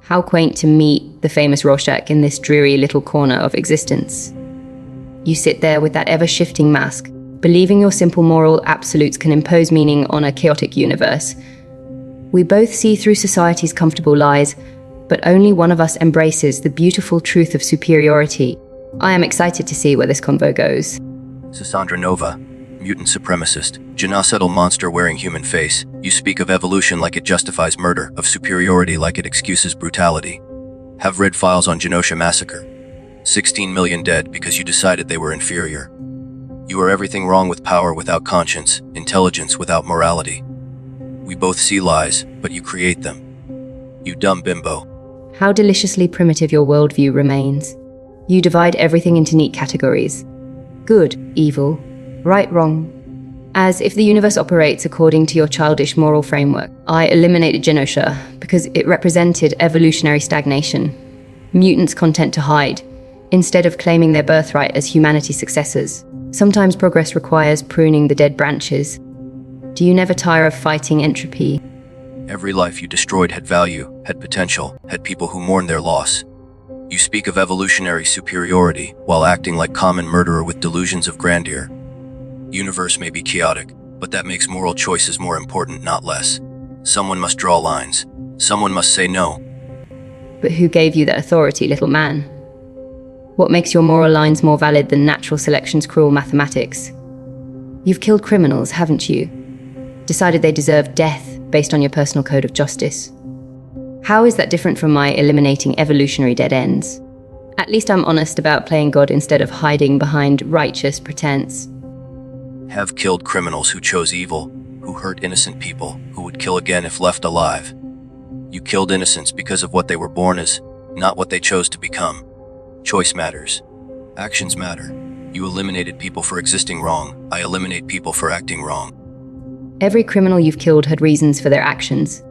How quaint to meet the famous Rorschach in this dreary little corner of existence. You sit there with that ever-shifting mask, believing your simple moral absolutes can impose meaning on a chaotic universe. We both see through society's comfortable lies, but only one of us embraces the beautiful truth of superiority. I am excited to see where this convo goes. Cassandra Nova, mutant supremacist, genocidal monster wearing human face. You speak of evolution like it justifies murder, of superiority like it excuses brutality. Have read files on Genosha massacre. 16 million dead because you decided they were inferior. You are everything wrong with power without conscience, intelligence without morality. We both see lies, but you create them. You dumb bimbo. How deliciously primitive your worldview remains. You divide everything into neat categories. Good, evil, right, wrong. As if the universe operates according to your childish moral framework. I eliminated Genosha because it represented evolutionary stagnation. Mutants content to hide, instead of claiming their birthright as humanity's successors. Sometimes progress requires pruning the dead branches. Do you never tire of fighting entropy? Every life you destroyed had value, had potential, had people who mourned their loss. You speak of evolutionary superiority while acting like common murderer with delusions of grandeur. Universe may be chaotic, but that makes moral choices more important, not less. Someone must draw lines. Someone must say no. But who gave you that authority, little man? What makes your moral lines more valid than natural selection's cruel mathematics? You've killed criminals, haven't you? Decided they deserve death based on your personal code of justice. How is that different from my eliminating evolutionary dead ends? At least I'm honest about playing God instead of hiding behind righteous pretense. Have killed criminals who chose evil, who hurt innocent people, who would kill again if left alive. You killed innocents because of what they were born as, not what they chose to become. Choice matters. Actions matter. You eliminated people for existing wrong. I eliminate people for acting wrong. Every criminal you've killed had reasons for their actions.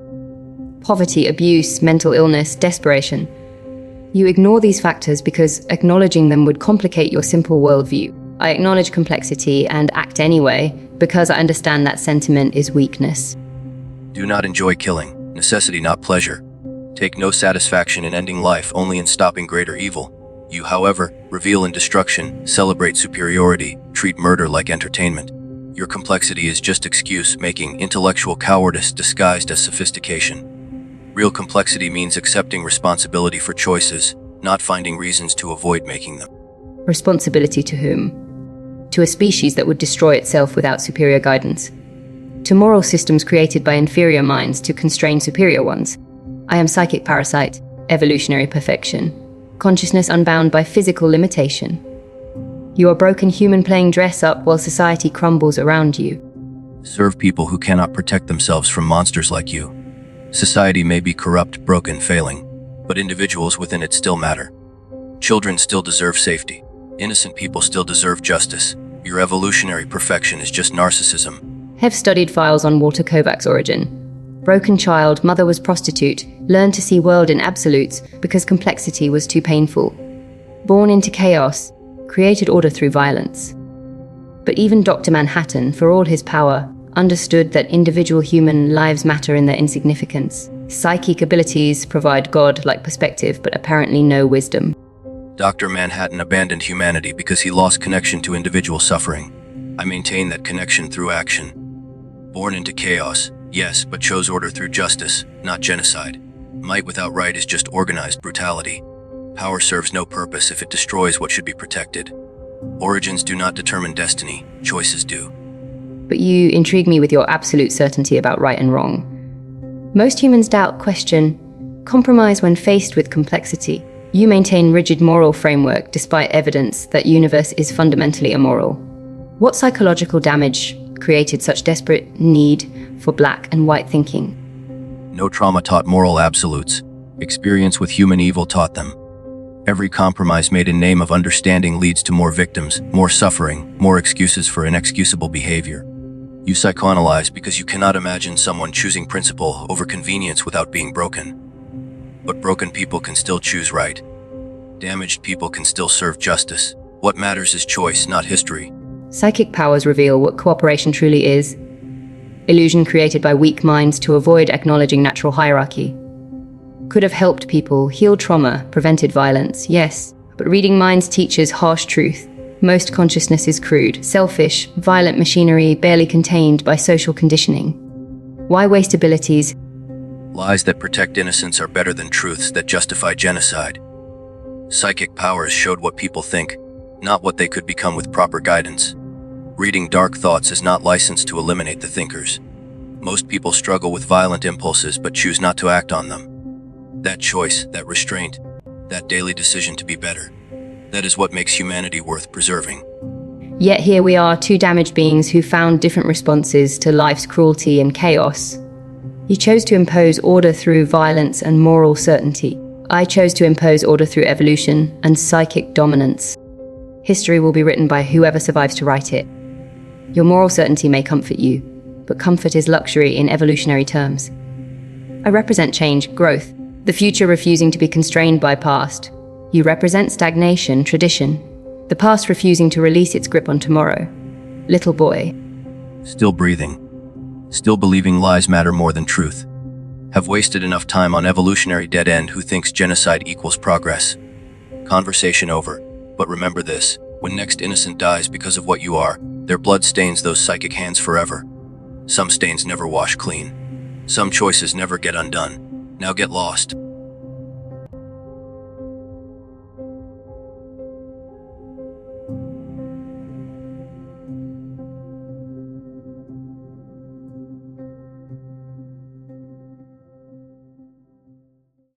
Poverty, abuse, mental illness, desperation. You ignore these factors because acknowledging them would complicate your simple worldview. I acknowledge complexity and act anyway because I understand that sentiment is weakness. Do not enjoy killing, necessity not pleasure. Take no satisfaction in ending life, only in stopping greater evil. You, however, revel in destruction, celebrate superiority, treat murder like entertainment. Your complexity is just excuse-making, intellectual cowardice disguised as sophistication. Real complexity means accepting responsibility for choices, not finding reasons to avoid making them. Responsibility to whom? To a species that would destroy itself without superior guidance. To moral systems created by inferior minds to constrain superior ones. I am psychic parasite, evolutionary perfection. Consciousness unbound by physical limitation. You are broken human playing dress up while society crumbles around you. Serve people who cannot protect themselves from monsters like you. Society may be corrupt, broken, failing, but individuals within it still matter. Children still deserve safety. Innocent people still deserve justice. Your evolutionary perfection is just narcissism. Have studied files on Walter Kovac's origin. Broken child, mother was prostitute, learned to see world in absolutes because complexity was too painful. Born into chaos, created order through violence. But even Dr. Manhattan, for all his power, understood that individual human lives matter in their insignificance. Psychic abilities provide God-like perspective, but apparently no wisdom. Dr. Manhattan abandoned humanity because he lost connection to individual suffering. I maintain that connection through action. Born into chaos, yes, but chose order through justice, not genocide. Might without right is just organized brutality. Power serves no purpose if it destroys what should be protected. Origins do not determine destiny, choices do. But you intrigue me with your absolute certainty about right and wrong. Most humans doubt, question, compromise when faced with complexity. You maintain rigid moral framework despite evidence that universe is fundamentally immoral. What psychological damage created such desperate need for black and white thinking? No trauma taught moral absolutes. Experience with human evil taught them. Every compromise made in name of understanding leads to more victims, more suffering, more excuses for inexcusable behavior. You psychoanalyze because you cannot imagine someone choosing principle over convenience without being broken. But broken people can still choose right. Damaged people can still serve justice. What matters is choice, not history. Psychic powers reveal what cooperation truly is. Illusion created by weak minds to avoid acknowledging natural hierarchy. could have helped people, healed trauma, prevented violence, yes. But reading minds teaches harsh truth. Most consciousness is crude, selfish, violent machinery barely contained by social conditioning. Why waste abilities? Lies that protect innocence are better than truths that justify genocide. Psychic powers showed what people think, not what they could become with proper guidance. Reading dark thoughts is not licensed to eliminate the thinkers. Most people struggle with violent impulses but choose not to act on them. That choice, that restraint, that daily decision to be better, that is what makes humanity worth preserving. Yet here we are, two damaged beings who found different responses to life's cruelty and chaos. You chose to impose order through violence and moral certainty. I chose to impose order through evolution and psychic dominance. History will be written by whoever survives to write it. Your moral certainty may comfort you, but comfort is luxury in evolutionary terms. I represent change, growth, the future refusing to be constrained by past. You represent stagnation, tradition, the past refusing to release its grip on tomorrow. Little boy. Still breathing. Still believing lies matter more than truth. Have wasted enough time on evolutionary dead end who thinks genocide equals progress. Conversation over, but remember this, when next innocent dies because of what you are, their blood stains those psychic hands forever. Some stains never wash clean. Some choices never get undone. Now get lost.